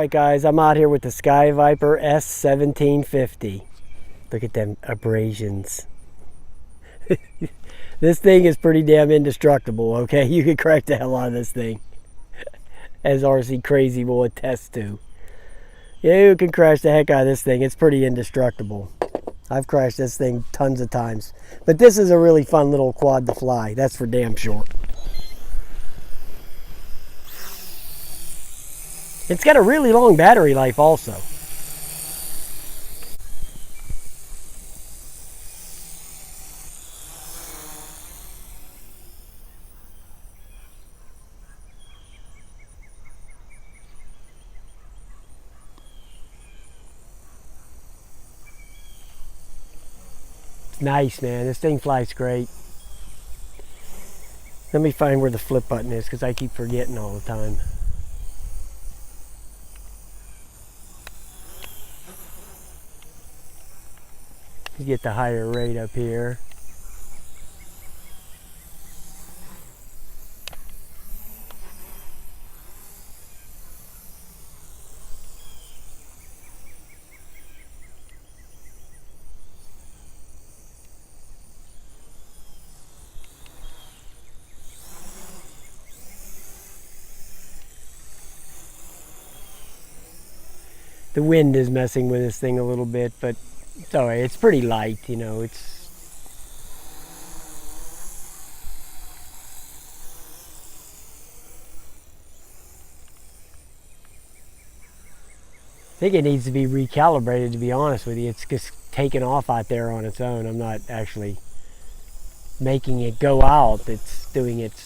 Alright guys, I'm out here with the Sky Viper S1750. Look at them abrasions. This thing is pretty damn indestructible, okay? You can crack the hell out of this thing. As RC Crazy will attest to. You can crash the heck out of this thing. It's pretty indestructible. I've crashed this thing tons of times. But this is a really fun little quad to fly. That's for damn sure. It's got a really long battery life also. It's nice, man. This thing flies great. Let me find where the flip button is because I keep forgetting all the time. You get the higher rate up here. The wind is messing with this thing a little bit, but it's alright. It's pretty light, you know. It's I think it needs to be recalibrated, to be honest with you. It's just taking off out there on its own. I'm not actually making it go out. It's doing it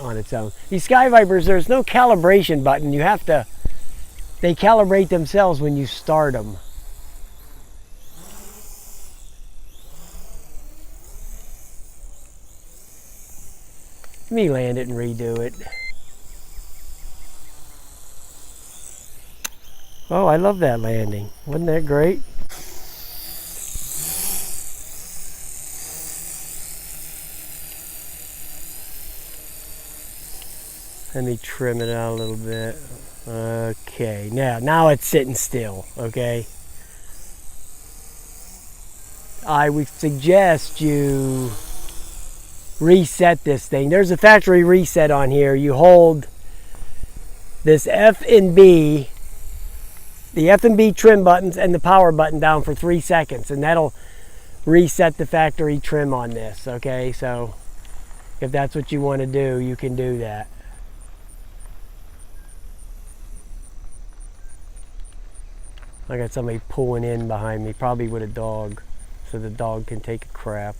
on its own. These Sky Vipers, there's no calibration button. You have to, they calibrate themselves when you start them. Let me land it and redo it. Oh, I love that landing. Wasn't that great? Let me trim it out a little bit. Okay, now it's sitting still, okay? I would suggest you reset this thing. There's a factory reset on here. You hold this F and B, the F and B trim buttons and the power button down for 3 seconds, and that'll reset the factory trim on this, okay? So if that's what you want to do, you can do that. I got somebody pulling in behind me, probably with a dog, so the dog can take a crap.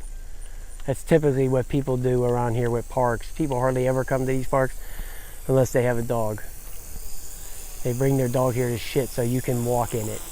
That's typically what people do around here with parks. People hardly ever come to these parks unless they have a dog. They bring their dog here to shit so you can walk in it.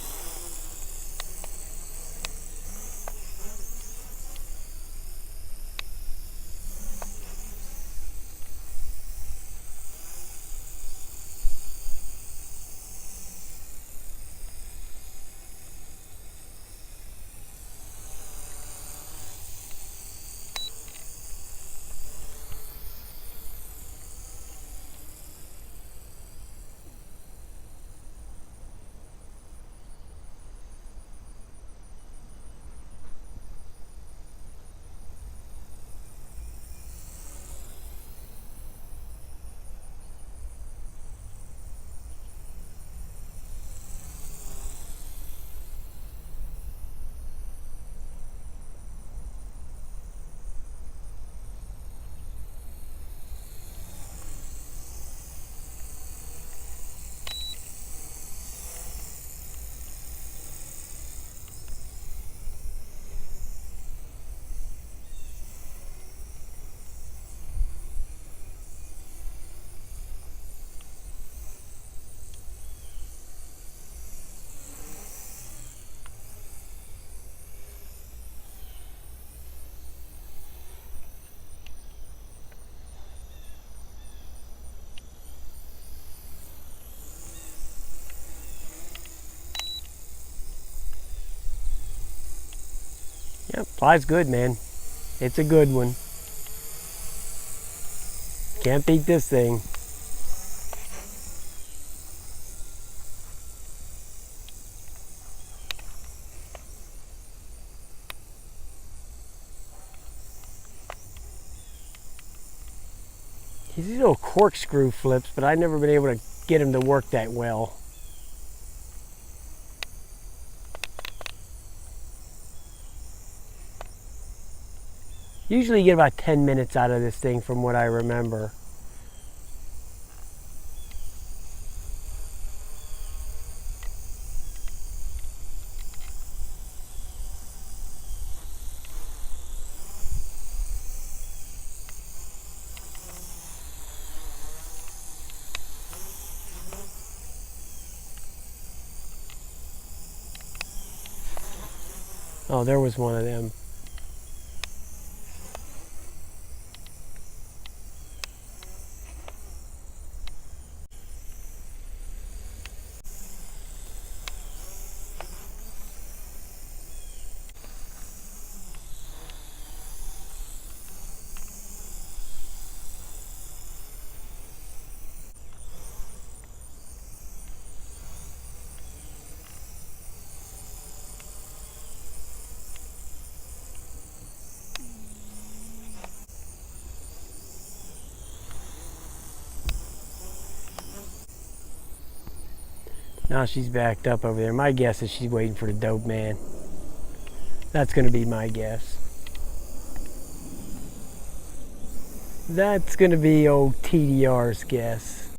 Yep, flies good, man. It's a good one. Can't beat this thing. corkscrew flips, but I've never been able to get them to work that well. Usually you get about 10 minutes out of this thing from what I remember. Oh, there was one of them. Now she's backed up over there. My guess is she's waiting for the dope man. That's going to be my guess. That's going to be old TDR's guess.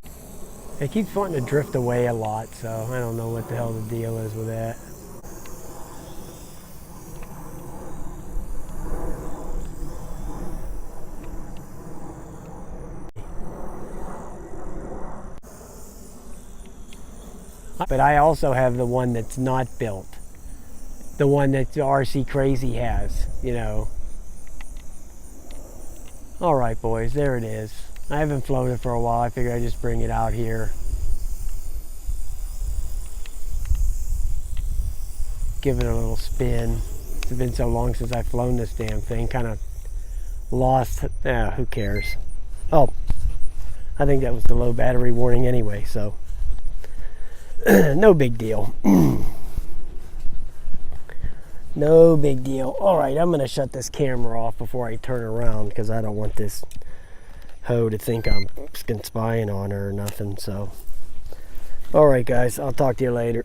It keeps wanting to drift away a lot, so I don't know what the hell the deal is with that. But I also have the one that's not built. The one that RC Crazy has, you know. Alright boys, there it is. I haven't flown it for a while. I figured I'd just bring it out here. Give it a little spin. It's been so long since I've flown this damn thing. Kind of lost. Who cares? Oh, I think that was the low battery warning anyway, so no big deal. No big deal. Alright, I'm going to shut this camera off before I turn around because I don't want this hoe to think I'm spying on her or nothing. So, alright guys, I'll talk to you later.